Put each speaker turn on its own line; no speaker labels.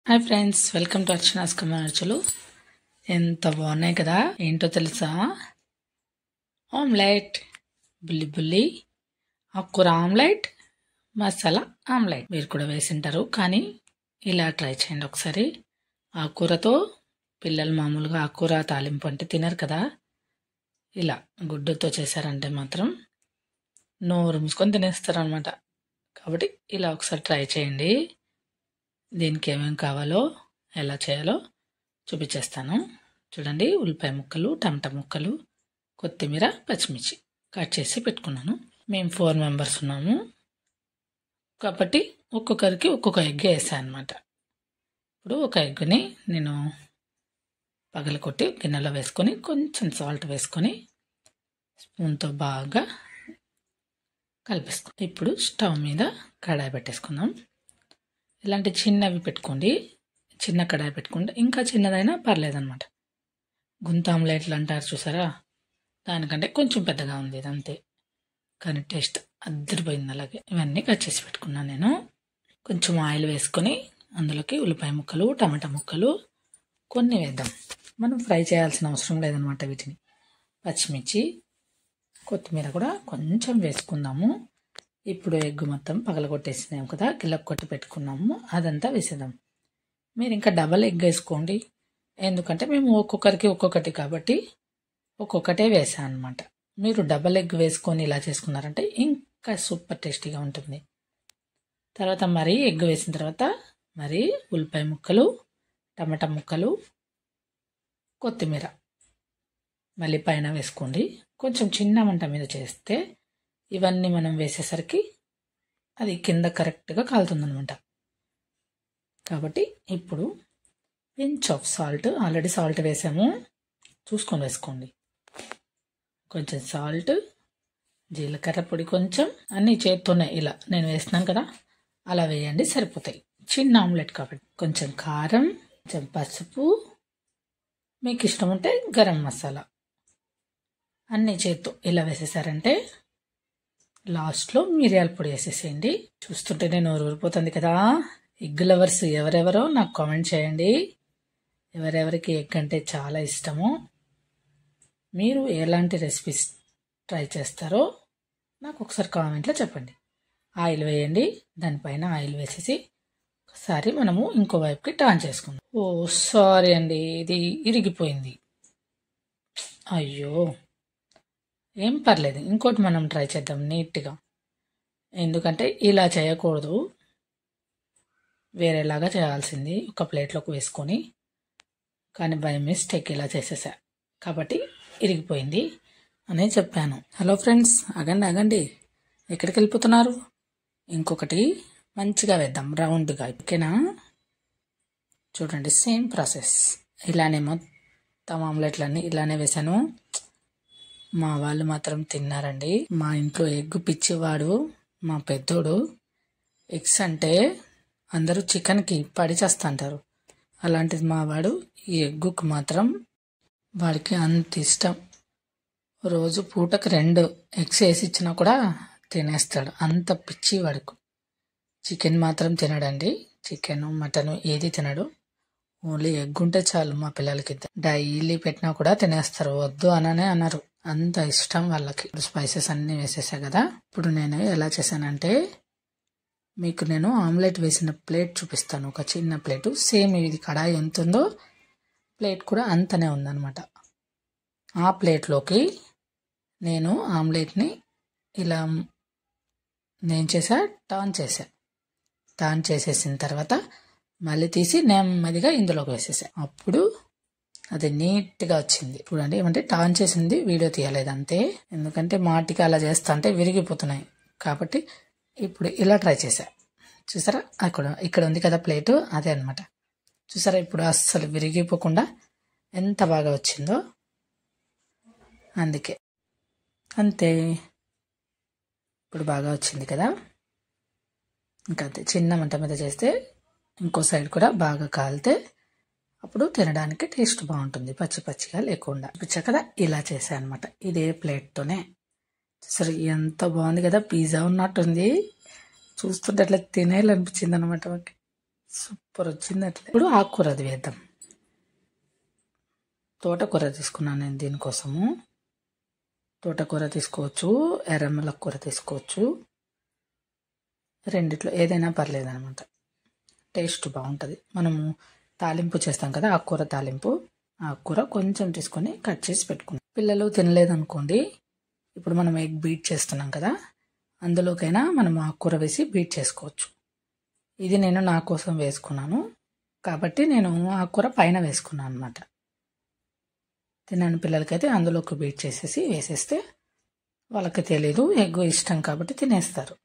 Hi friends, welcome to Archana's కమర్చులు. ఎంత బాగున్నాయి కదా. ఏంటో తెలుసా? ఆమ్లెట్, బుల్లి బుల్లి ఆకుకూర ఆమ్లెట్, మసాలా ఆమ్లెట్. మీరు కూడా వేసింటారు, కానీ ఇలా ట్రై చేయండి ఒకసారి. ఆకుకూరతో పిల్లలు మామూలుగా ఆకుకూర తాలింపు అంటే తినరు కదా. ఇలా గుడ్డుతో చేశారంటే మాత్రం నోరు మూసుకొని తినేస్తారు అనమాట. కాబట్టి ఇలా ఒకసారి ట్రై చేయండి. దీనికి ఏమేమి కావాలో ఎలా చేయాలో చూపించేస్తాను. చూడండి, ఉల్లిపాయ ముక్కలు, టమాటా ముక్కలు, కొత్తిమీర, పచ్చిమిర్చి కట్ చేసి పెట్టుకున్నాను. మేము 4 మెంబర్స్ ఉన్నాము కాబట్టి ఒక్కొక్కరికి ఒక్కొక్క ఎగ్ వేసాను అనమాట. ఇప్పుడు ఒక ఎగ్ని నేను పగలకొట్టి గిన్నెలో వేసుకొని కొంచెం సాల్ట్ వేసుకొని స్పూన్తో బాగా కలిపేసుకుందాం. ఇప్పుడు స్టవ్ మీద కడాయి పెట్టేసుకుందాం. ఇలాంటి చిన్నవి పెట్టుకోండి, చిన్న కడాయి పెట్టుకుంటే ఇంకా చిన్నదైనా పర్లేదన్నమాట. గుంత ఆమ్లెట్లు అంటారు చూసారా, దానికంటే కొంచెం పెద్దగా ఉంది ఇది, అంతే. కానీ టేస్ట్ అద్దరిపోయింది. అలాగే ఇవన్నీ కట్ చేసి పెట్టుకున్నాను నేను. కొంచెం ఆయిల్ వేసుకొని అందులోకి ఉల్లిపాయ ముక్కలు, టమాటా ముక్కలు కొన్ని వేద్దాం. మనం ఫ్రై చేయాల్సిన అవసరం లేదనమాట వీటిని. పచ్చిమిర్చి, కొత్తిమీర కూడా కొంచెం వేసుకుందాము. ఇప్పుడు ఎగ్ మొత్తం పగలగొట్టేసినాం కదా, గిల్లపు కొట్టి పెట్టుకున్నాము, అదంతా వేసేద్దాం. మీరు ఇంకా డబల్ ఎగ్ వేసుకోండి, ఎందుకంటే మేము ఒక్కొక్కరికి ఒక్కొక్కటి కాబట్టి ఒక్కొక్కటే వేసాను అనమాట. మీరు డబల్ ఎగ్ వేసుకొని ఇలా చేసుకున్నారంటే ఇంకా సూపర్ టేస్టీగా ఉంటుంది. తర్వాత మరి ఎగ్ వేసిన తర్వాత మరి ఉల్లిపాయ ముక్కలు, టమాటా ముక్కలు, కొత్తిమీర మళ్ళీ పైన వేసుకోండి. కొంచెం చిన్న మంట మీద చేస్తే ఇవన్నీ మనం వేసేసరికి అది కింద కరెక్ట్గా కాలుతుందనమాట. కాబట్టి ఇప్పుడు pinch of salt, already salt వేసాము, చూసుకొని వేసుకోండి. కొంచెం సాల్ట్, జీలకర్ర పొడి కొంచెం, అన్నీ చేత్తోనే ఇలా నేను వేస్తున్నాను కదా అలా వేయండి, సరిపోతాయి. చిన్న ఆమ్లెట్ కాబట్టి. కొంచెం కారం, కొంచెం పసుపు, మీకు ఇష్టం ఉంటే గరం మసాలా అన్నీ చేత్తో ఇలా వేసేసారంటే లాస్ట్లో మిరియాల పొడి వేసేసేయండి. చూస్తుంటేనే నోరు ఊరిపోతుంది కదా. ఎగ్ లవర్స్ ఎవరెవరో నాకు కామెంట్ చేయండి, ఎవరెవరికి ఎగ్ అంటే చాలా ఇష్టమో, మీరు ఎలాంటి రెసిపీస్ ట్రై చేస్తారో నాకు ఒకసారి కామెంట్లో చెప్పండి. ఆయిల్ వేయండి, దానిపైన ఆయిల్ వేసేసి ఒకసారి మనము ఇంకో వైపుకి టర్న్ చేసుకుందాం. ఓ సారీ అండి, ఇది ఇరిగిపోయింది. అయ్యో, ఏం పర్లేదు, ఇంకోటి మనం ట్రై చేద్దాం నీట్గా. ఎందుకంటే ఇలా చేయకూడదు, వేరేలాగా చేయాల్సింది, ఒక ప్లేట్లోకి వేసుకొని. కానీ బై మిస్టేక్ ఇలా చేసేసా కాబట్టి ఇరిగిపోయింది అనే చెప్పాను. హలో ఫ్రెండ్స్, ఆగండి, ఎక్కడికి వెళ్ళిపోతున్నారు? ఇంకొకటి మంచిగా వేద్దాం రౌండ్గా, ఓకేనా? చూడండి, సేమ్ ప్రాసెస్. ఇలానే మొత్తం ఆమ్లెట్లన్నీ ఇలానే వేసాను. మా వాళ్ళు మాత్రం తిన్నారండి. మా ఇంట్లో ఎగ్ పిచ్చివాడు మా పెద్దోడు. ఎగ్స్ అంటే అందరూ చికెన్కి పడి చేస్తుంటారు, అలాంటిది మా వాడు ఈ ఎగ్గుకు మాత్రం వాడికి అంత ఇష్టం. రోజు పూటకు 2 ఎగ్స్ వేసి ఇచ్చినా కూడా తినేస్తాడు, అంత పిచ్చి వాడుకు. చికెన్ మాత్రం తినడండి, చికెన్ మటన్ ఏది తినడు. ఓన్లీ ఎగ్ ఉంటే చాలు మా పిల్లలకి. డైలీ పెట్టినా కూడా తినేస్తారు, వద్దు అననే అన్నారు, అంత ఇష్టం వాళ్ళకి. స్పైసెస్ అన్నీ వేసేసా కదా. ఇప్పుడు నేను ఎలా చేశానంటే మీకు నేను ఆమ్లెట్ వేసిన ప్లేట్ చూపిస్తాను, ఒక చిన్న ప్లేటు. సేమ్ ఇది కడాయి ఎంత ఉందో ప్లేట్ కూడా అంతనే ఉందన్నమాట. ఆ ప్లేట్లోకి నేను ఆమ్లెట్ని ఇలా నేను టర్న్ చేసేసిన తర్వాత మళ్ళీ తీసి నెమ్మదిగా ఇందులోకి వేసేసా. అప్పుడు అది నీట్గా వచ్చింది. చూడండి, ఏమంటే టర్న్ చేసింది వీడియో తీయలేదు అంతే, ఎందుకంటే మాటికి అలా చేస్తా అంటే విరిగిపోతున్నాయి కాబట్టి. ఇప్పుడు ఇలా ట్రై చేశా, చూసారా? ఇక్కడ ఉంది కదా ప్లేటు, అదే అనమాట. చూసారా, ఇప్పుడు అస్సలు విరిగిపోకుండా ఎంత బాగా వచ్చిందో. అందుకే అంతే, ఇప్పుడు బాగా వచ్చింది కదా. ఇంకా అంతే, చిన్న మంట మీద చేస్తే ఇంకో సైడ్ కూడా బాగా కాలితే అప్పుడు తినడానికి టేస్ట్ బాగుంటుంది, పచ్చి పచ్చిగా లేకుండా. పిచ్చా కదా, ఇలా చేసా అనమాట ఇదే ప్లేట్తోనే. సరే, ఎంత బాగుంది కదా, పిజ్జా ఉన్నట్టుంది. చూస్తుంటే అట్లా తినేయాలనిపించింది అనమాట మాకు. సూపర్ వచ్చింది అట్లా. ఇప్పుడు ఆకుకూర అది వేద్దాం. తోటకూర తీసుకున్నాను నేను దీనికోసము. తోటకూర తీసుకోవచ్చు, ఎర్రమల కూర తీసుకోవచ్చు. రెండిట్లో ఏదైనా పర్లేదు అనమాట. టేస్ట్ బాగుంటుంది. మనము తాలింపు చేస్తాం కదా, ఆకుకూర తాలింపు. ఆకుకూర కొంచెం తీసుకొని కట్ చేసి పెట్టుకున్నాం. పిల్లలు తినలేదనుకోండి, ఇప్పుడు మనం ఎగ్ బీట్ చేస్తున్నాం కదా, అందులోకైనా మనం ఆకుకూర వేసి బీట్ చేసుకోవచ్చు. ఇది నేను నా కోసం వేసుకున్నాను కాబట్టి నేను ఆకుకూర పైన వేసుకున్నాను అనమాట. తినని పిల్లలకైతే అందులోకి బీట్ చేసేసి వేసేస్తే వాళ్ళకి తెలీదు, ఎగ్ ఇష్టం కాబట్టి తినేస్తారు.